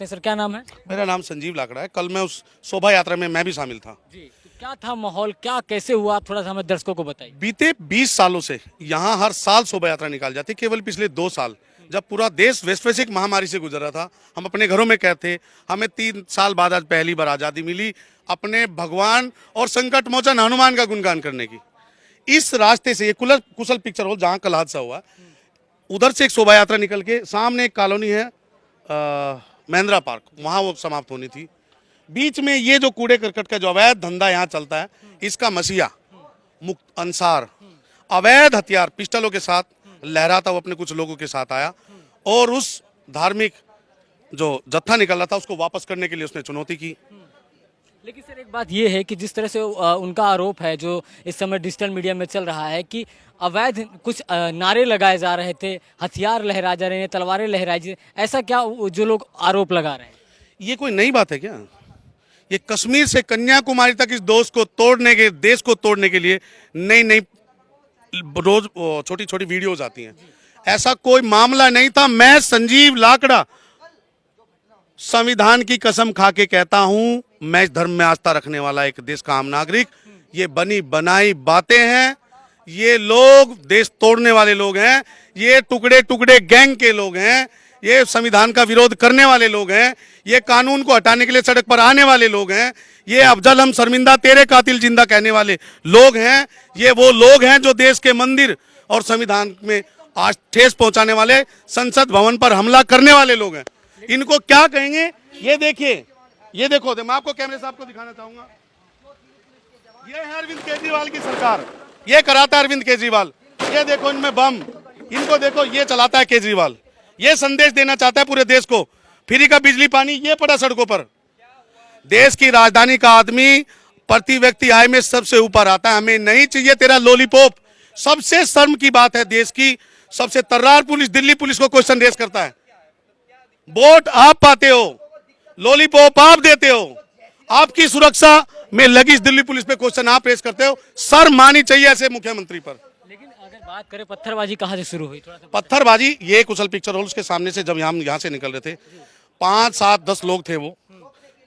सकते हैं। सर क्या नाम है? मेरा नाम संजीव लाकड़ा है। कल मैं उस शोभा यात्रा में मैं भी शामिल था। जी, तो क्या था माहौल, क्या कैसे हुआ, आप थोड़ा सा हमें दर्शकों को बताइए। बीते 20 सालों से यहाँ हर साल शोभा यात्रा निकाल जाती, केवल पिछले 2 साल जब पूरा देश वैश्विक महामारी से गुजर रहा था, हम अपने घरों में कैद थे, हमें 3 साल बाद आज पहली बार आज़ादी मिली अपने भगवान और संकट मोचन हनुमान का गुणगान करने की। इस रास्ते से ये कुशल पिक्चर हॉल जहाँ कल हादसा हुआ, उधर से एक शोभा यात्रा निकल के सामने एक कॉलोनी है महिंद्रा पार्क, वहाँ वो समाप्त होनी थी। बीच में ये जो कूड़े करकट का जो अवैध धंधा यहाँ चलता है, इसका मसीहा मुक्त अंसार अवैध हथियार पिस्टलों के साथ लहराता हुआ अपने कुछ लोगों के साथ आया और उस धार्मिक जो जत्था निकल रहा था उसको वापस करने के लिए उसने चुनौती की। लेकिन सर एक बात ये है कि जिस तरह से उनका आरोप है जो इस समय डिजिटल मीडिया में चल रहा है कि अवैध कुछ नारे लगाए जा रहे थे, हथियार लहराए जा रहे हैं, तलवारें लहराई जा, ऐसा क्या जो लोग आरोप लगा रहे हैं? ये कोई नई बात है क्या? ये कश्मीर से कन्याकुमारी तक इस दोस्त को तोड़ने के, देश को तोड़ने के लिए नई नई रोज छोटी छोटी वीडियोज आती हैं। ऐसा कोई मामला नहीं था। मैं संजीव लाकड़ा संविधान की कसम खा के कहता हूं, मैं इस धर्म में आस्था रखने वाला एक देश का आम नागरिक। ये बनी बनाई बातें हैं। ये लोग देश तोड़ने वाले लोग हैं। ये टुकड़े टुकड़े गैंग के लोग हैं। ये संविधान का विरोध करने वाले लोग हैं। ये कानून को हटाने के लिए सड़क पर आने वाले लोग हैं। ये अफजल हम शर्मिंदा तेरे कातिल जिंदा कहने वाले लोग हैं। ये वो लोग हैं जो देश के मंदिर और संविधान में आज ठेस पहुंचाने वाले, संसद भवन पर हमला करने वाले लोग हैं। इनको क्या कहेंगे? ये देखिए, ये देखो, मैं आपको कैमरे साहब को दिखाना चाहूंगा। ये है अरविंद केजरीवाल की सरकार, ये कराता है अरविंद केजरीवाल। ये देखो इनमें बम, इनको देखो, ये चलाता है केजरीवाल। ये संदेश देना चाहता है पूरे देश को, फ्री का बिजली पानी ये पड़ा सड़कों पर। देश की राजधानी का आदमी प्रति व्यक्ति आय में सबसे ऊपर आता है। हमें नहीं चाहिए तेरा लॉलीपॉप। सबसे शर्म की बात है, देश की सबसे तर्रार पुलिस दिल्ली पुलिस को क्वेश्चन रेस करता है। वोट आप पाते हो, लॉलीपॉप आप देते हो, आपकी सुरक्षा में लगी इस दिल्ली पुलिस पे क्वेश्चन आप रेस करते हो। शर्म आनी चाहिए ऐसे मुख्यमंत्री पर। लेकिन अगर बात करें पत्थरबाजी कहाँ से शुरू हुई, थोड़ा सा पत्थरबाजी ये कुशल पिक्चर हॉल के सामने से जब हम यहाँ से निकल रहे थे, 5, 7, 10 लोग थे। वो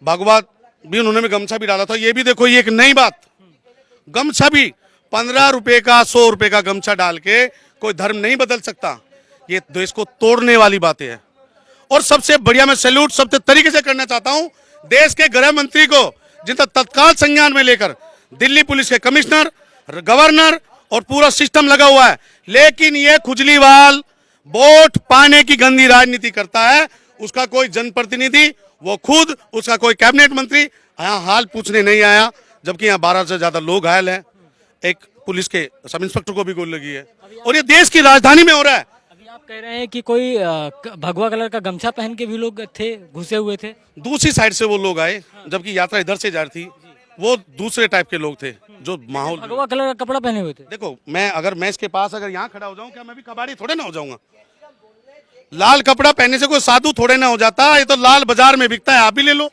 भगवा भी उन्होंने भी गमछा भी डाला था। ये भी देखो, ये एक नई बात, गमछा भी 15 रुपए का 100 रुपए का गमछा डाल के कोई धर्म नहीं बदल सकता। ये देश को तोड़ने वाली बातें हैं। और सबसे बढ़िया मैं सैल्यूट सबसे तरीके से करना चाहता हूं देश के गृह मंत्री को, जिनका तत्काल संज्ञान में लेकर दिल्ली पुलिस के कमिश्नर, गवर्नर और पूरा सिस्टम लगा हुआ है। लेकिन ये खुजलीवाल वोट पाने की गंदी राजनीति करता है। उसका कोई जनप्रतिनिधि, वो खुद, उसका कोई कैबिनेट मंत्री यहाँ हाल पूछने नहीं आया, जबकि यहाँ 12 से ज्यादा लोग घायल हैं। एक पुलिस के सब इंस्पेक्टर को भी गोली लगी है और ये देश की राजधानी में हो रहा है। अभी आप कह रहे हैं कि कोई भगवा कलर का गमछा पहन के भी लोग थे, घुसे हुए थे। दूसरी साइड से वो लोग आए, जबकि यात्रा इधर से जा रही थी। वो दूसरे टाइप के लोग थे जो माहौल। भगवा कलर का कपड़ा पहने हुए थे। देखो, मैं इसके पास अगर यहाँ खड़ा हो जाऊं, क्या मैं भी कबाड़ी थोड़े ना हो जाऊंगा? लाल कपड़ा पहनने से कोई साधु थोड़े ना हो जाता। ये तो लाल बाजार में बिकता है, आप भी ले लो।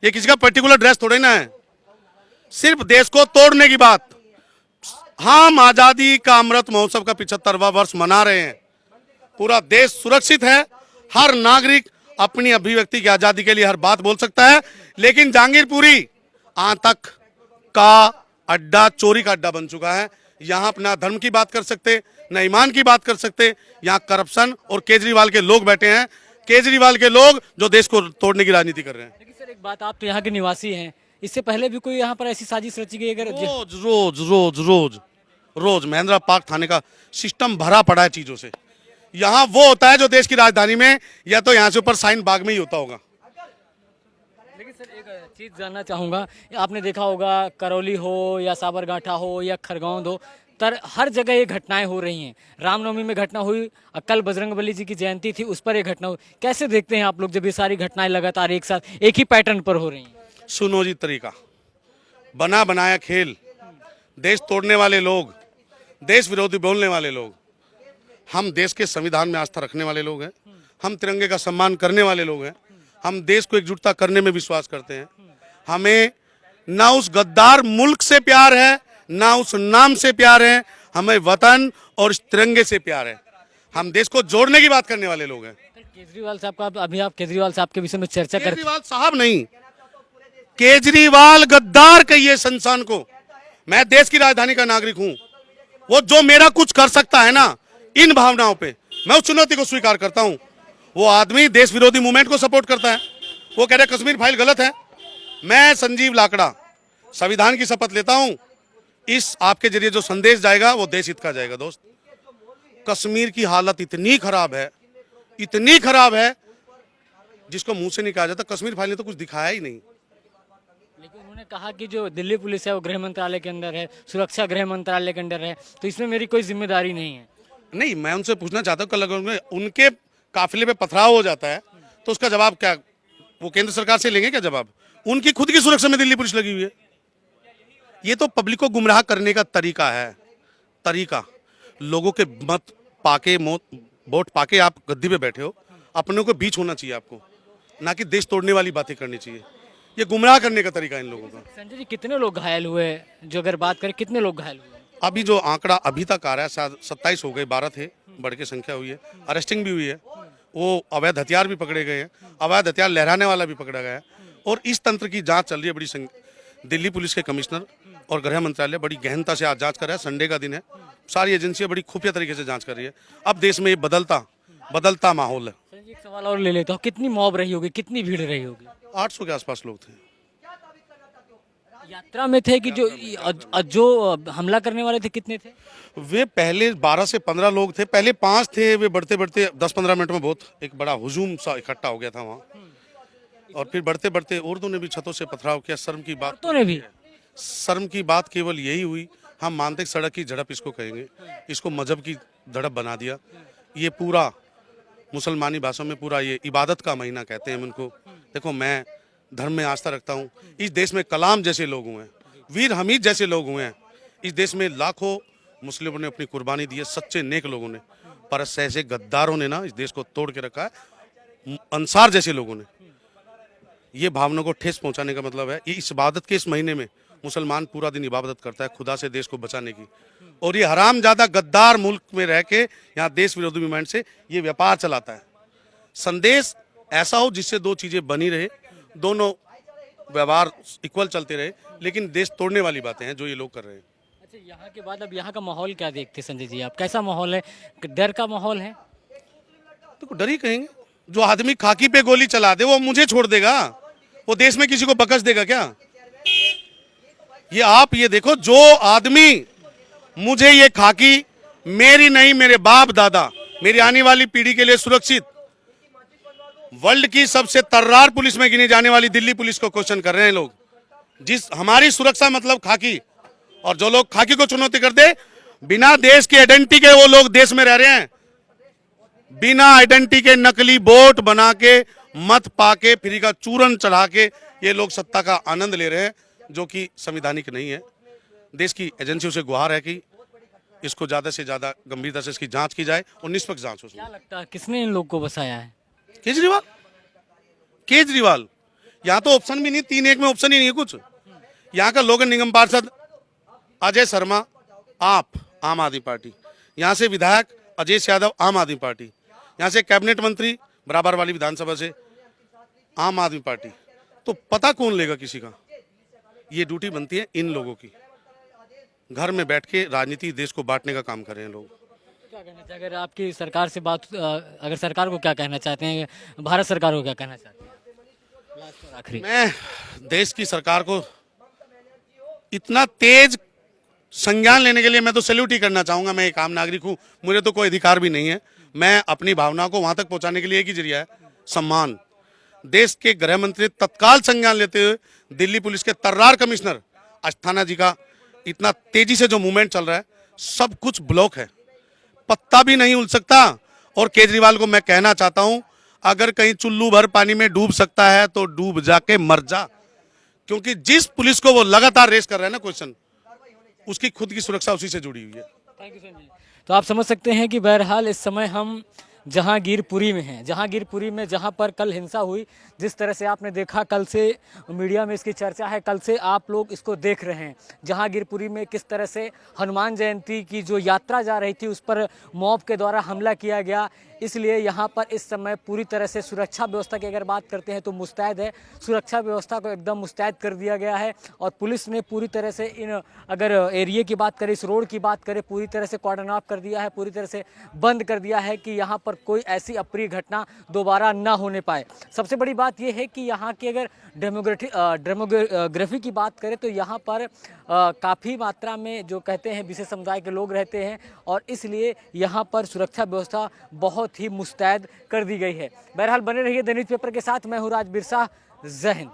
ये किसी का पर्टिकुलर ड्रेस थोड़े ना है। सिर्फ देश को तोड़ने की बात। हम आजादी का अमृत महोत्सव का 75वां वर्ष मना रहे हैं। पूरा देश सुरक्षित है। हर नागरिक अपनी अभिव्यक्ति की आजादी के लिए हर बात बोल सकता है। लेकिन जहांगीरपुरी आतंक का अड्डा, चोरी का अड्डा बन चुका है। यहाँ अपना धर्म की बात कर सकते, न ईमान की बात कर सकते। यहाँ करप्शन और केजरीवाल के लोग बैठे हैं, केजरीवाल के लोग जो देश को तोड़ने की राजनीति कर रहे हैं। लेकिन सर एक बात, आप तो यहाँ के निवासी हैं, इससे पहले भी कोई यहाँ पर ऐसी साजिश रची गई? अगर रोज रोज रोज रोज रोज महिंद्रा पार्क थाने का सिस्टम भरा पड़ा है चीजों से। यहाँ वो होता है जो देश की राजधानी में, या तो यहाँ से ऊपर साइन बाग में ही होता होगा। लेकिन सर एक चीज़ जानना चाहूँगा, आपने देखा होगा करौली हो या साबरकांठा हो या खरगोन हो, हर जगह ये घटनाएं हो रही हैं। रामनवमी में घटना हुई, कल बजरंगबली जी की जयंती थी, उस पर एक घटना हुई। कैसे देखते हैं आप लोग जब ये सारी घटनाएं लगातार एक साथ एक ही पैटर्न पर हो रही हैं? सुनो जी, तरीका बना बनाया खेल, देश तोड़ने वाले लोग, देश विरोधी बोलने वाले लोग। हम देश के संविधान में आस्था रखने वाले लोग हैं। हम तिरंगे का सम्मान करने वाले लोग हैं। हम देश को एकजुटता करने में विश्वास करते हैं। हमें ना उस गद्दार मुल्क से प्यार है, ना उस नाम से प्यार है। हमें वतन और इस तिरंगे से प्यार है। हम देश को जोड़ने की बात करने वाले लोग हैं। केजरीवाल साहब का अभी आप केजरीवाल साहब के विषय में चर्चा कर केजरीवाल साहब नहीं, केजरीवाल गद्दार कहिए संस्थान को। मैं देश की राजधानी का नागरिक हूं। वो जो मेरा कुछ कर सकता है ना, इन भावनाओं पे मैं उस चुनौती को स्वीकार करता हूं। वो आदमी देश विरोधी मूवमेंट को सपोर्ट करता है, वो कह रहे कश्मीर फाइल गलत है। मैं संजीव लाकड़ा संविधान की शपथ लेता हूं, इस आपके जरिए जो संदेश जाएगा वो देश हित का जाएगा। दोस्त, कश्मीर की हालत इतनी खराब है, इतनी खराब है, जिसको मुंह से नहीं कहा जाता। कश्मीर फाइल ने तो कुछ दिखाया ही नहीं। लेकिन उन्होंने कहा कि जो दिल्ली पुलिस है वो गृह मंत्रालय के अंदर है, सुरक्षा गृह मंत्रालय के अंदर है, तो इसमें मेरी कोई जिम्मेदारी नहीं है। नहीं, मैं उनसे पूछना चाहता हूँ, कल अगर उनके काफिले पे पथराव हो जाता है तो उसका जवाब क्या, वो केंद्र सरकार से लेंगे क्या जवाब? उनकी खुद की सुरक्षा में दिल्ली पुलिस लगी हुई है। ये तो पब्लिक को गुमराह करने का तरीका है। तरीका, लोगों के मत पाके वोट पाके आप गद्दी पे बैठे हो, अपनों को बीच होना चाहिए आपको, ना कि देश तोड़ने वाली बातें करनी चाहिए। ये गुमराह करने का तरीका है इन लोगों का। संजय जी, कितने लोग घायल हुए, जो अगर बात करें कितने लोग घायल हुए? अभी जो आंकड़ा अभी तक आ रहा है 27 हो गए, 12 थे, बढ़ के संख्या हुई है। अरेस्टिंग भी हुई है, वो अवैध हथियार भी पकड़े गए हैं, अवैध हथियार लहराने वाला भी पकड़ा गया है। और इस तंत्र की जांच चल रही है बड़ी। दिल्ली पुलिस के कमिश्नर और गृह मंत्रालय बड़ी गहनता से आज जांच कर रहा है। संडे का दिन है, सारी एजेंसियां बड़ी खुफिया तरीके से जांच कर रही है। अब देश में ये बदलता माहौल है। संजय जी, एक सवाल और ले लेता हूँ, कितनी मॉब रही होगी, कितनी भीड़ रही होगी? 800 के आसपास लोग थे। यात्रा में थे कि जो हमला करने वाले थे कितने थे? वे पहले 12 से 15 लोग थे, पहले 5 थे। वे बढ़ते बढ़ते 10-15 मिनट में बहुत एक बड़ा हुजूम सा इकट्ठा हो गया था वहाँ। और फिर बढ़ते बढ़ते औरतों ने भी छतों से पथराव किया। शर्म की बात केवल यही हुई, हम मानते सड़क की झड़प इसको कहेंगे, इसको मजहब की झड़प बना दिया। ये पूरा मुसलमानी भाषा में पूरा ये इबादत का महीना कहते हैं उनको। देखो, मैं धर्म में आस्था रखता हूँ। इस देश में कलाम जैसे लोग हुए हैं, वीर हमीद जैसे लोग हुए हैं। इस देश में लाखों मुस्लिमों ने अपनी कुर्बानी दी है, सच्चे नेक लोगों ने। पर ऐसे गद्दारों ने ना इस देश को तोड़ के रखा है, अंसार जैसे लोगों ने। ये भावना को ठेस पहुंचाने का मतलब है, ये इस इबादत के इस महीने में मुसलमान पूरा दिन इबादत करता है खुदा से देश को बचाने की। और ये हरामजादा गद्दार मुल्क में रह के यहाँ देश विरोधी मूवमेंट से ये व्यापार चलाता है। संदेश ऐसा हो जिससे दो चीजें बनी रहे, दोनों व्यवहार इक्वल चलते रहे, लेकिन देश तोड़ने वाली बातें हैं जो ये लोग कर रहे हैं। अच्छा, यहाँ के बाद अब यहाँ का माहौल क्या देखते हैं संजय जी आप? कैसा माहौल है? डर का माहौल है? तो डर ही कहेंगे। जो आदमी खाकी पे गोली चला दे वो मुझे छोड़ देगा? वो देश में किसी को बकस देगा क्या? ये आप ये देखो, जो आदमी मुझे ये खाकी मेरी नहीं, मेरे बाप दादा, मेरी आने वाली पीढ़ी के लिए सुरक्षित, वर्ल्ड की सबसे तर्रार पुलिस में गिनी जाने वाली दिल्ली पुलिस को क्वेश्चन कर रहे हैं लोग। जिस हमारी सुरक्षा मतलब खाकी, और जो लोग खाकी को चुनौती कर दे, बिना देश की आइडेंटिटी के वो लोग देश में रह रहे हैं। बिना आइडेंटिटी के नकली वोट बना के, मत पाके, फ्री का चूरन चढ़ा के ये लोग सत्ता का आनंद ले रहे हैं, जो कि संवैधानिक नहीं है। देश की एजेंसियों से गुहार है कि इसको ज्यादा से ज्यादा गंभीरता से इसकी जांच की जाए और निष्पक्ष जांच हो। क्या लगता है किसने इन लोग को बसाया है? केजरीवाल। यहाँ तो ऑप्शन भी नहीं, 3-1 में ऑप्शन ही नहीं है कुछ। यहाँ का लोक निगम पार्षद अजय शर्मा, आप आम आदमी पार्टी। यहाँ से विधायक अजय यादव, आम आदमी पार्टी। यहाँ से कैबिनेट मंत्री बराबर वाली विधानसभा से आम आदमी पार्टी। तो पता कौन लेगा किसी का? ये ड्यूटी बनती है इन लोगों की। घर में बैठ के राजनीति देश को बांटने का काम कर रहे हैं लोग। क्या कहना चाहिए अगर आपकी सरकार से बात, अगर सरकार को क्या कहना चाहते हैं, भारत सरकार को क्या कहना चाहते हैं? लास्ट और आखिरी, मैं देश की सरकार को इतना तेज संज्ञान लेने के लिए मैं तो सैल्यूट ही करना चाहूंगा। मैं एक आम नागरिक हूं, मुझे तो कोई अधिकार भी नहीं है। मैं अपनी भावना को वहां तक पहुंचाने के लिए एक ही जरिया है, सम्मान। देश के गृह मंत्री तत्काल संज्ञान लेते हुए दिल्ली पुलिस के तर्रार कमिश्नर अस्थाना जी का इतना तेजी से जो मूवमेंट चल रहा है, सब कुछ ब्लॉक है, पत्ता भी नहीं उल सकता। और केजरीवाल को मैं कहना चाहता हूं, अगर कहीं चुल्लू भर पानी में डूब सकता है तो डूब जाके मर जा, क्योंकि जिस पुलिस को वो लगातार रेस कर रहा है ना क्वेश्चन, उसकी खुद की सुरक्षा उसी से जुड़ी हुई है। Thank you Sanjay. तो आप समझ सकते हैं कि बहरहाल इस समय हम जहांगीरपुरी में हैं। जहांगीरपुरी में जहां पर कल हिंसा हुई, जिस तरह से आपने देखा, कल से मीडिया में इसकी चर्चा है, कल से आप लोग इसको देख रहे हैं। जहांगीरपुरी में किस तरह से हनुमान जयंती की जो यात्रा जा रही थी उस पर मॉब के द्वारा हमला किया गया। इसलिए यहाँ पर इस समय पूरी तरह से सुरक्षा व्यवस्था की अगर बात करते हैं तो मुस्तैद है। सुरक्षा व्यवस्था को एकदम मुस्तैद कर दिया गया है और पुलिस ने पूरी तरह से अगर एरिया की बात करें, इस रोड की बात करें, पूरी तरह से कॉर्डन ऑफ कर दिया है, पूरी तरह से बंद कर दिया है कि यहाँ पर कोई ऐसी अप्रिय घटना दोबारा ना होने पाए। सबसे बड़ी बात यह है कि यहाँ की अगर डेमोग्राफी की बात करें तो यहाँ पर काफ़ी मात्रा में जो कहते हैं विशेष समुदाय के लोग रहते हैं और इसलिए यहाँ पर सुरक्षा व्यवस्था बहुत ही मुस्तैद कर दी गई है। बहरहाल बने रहिए दैनिक पेपर के साथ। मैं हूँ राज बिरसा। जय हिंद।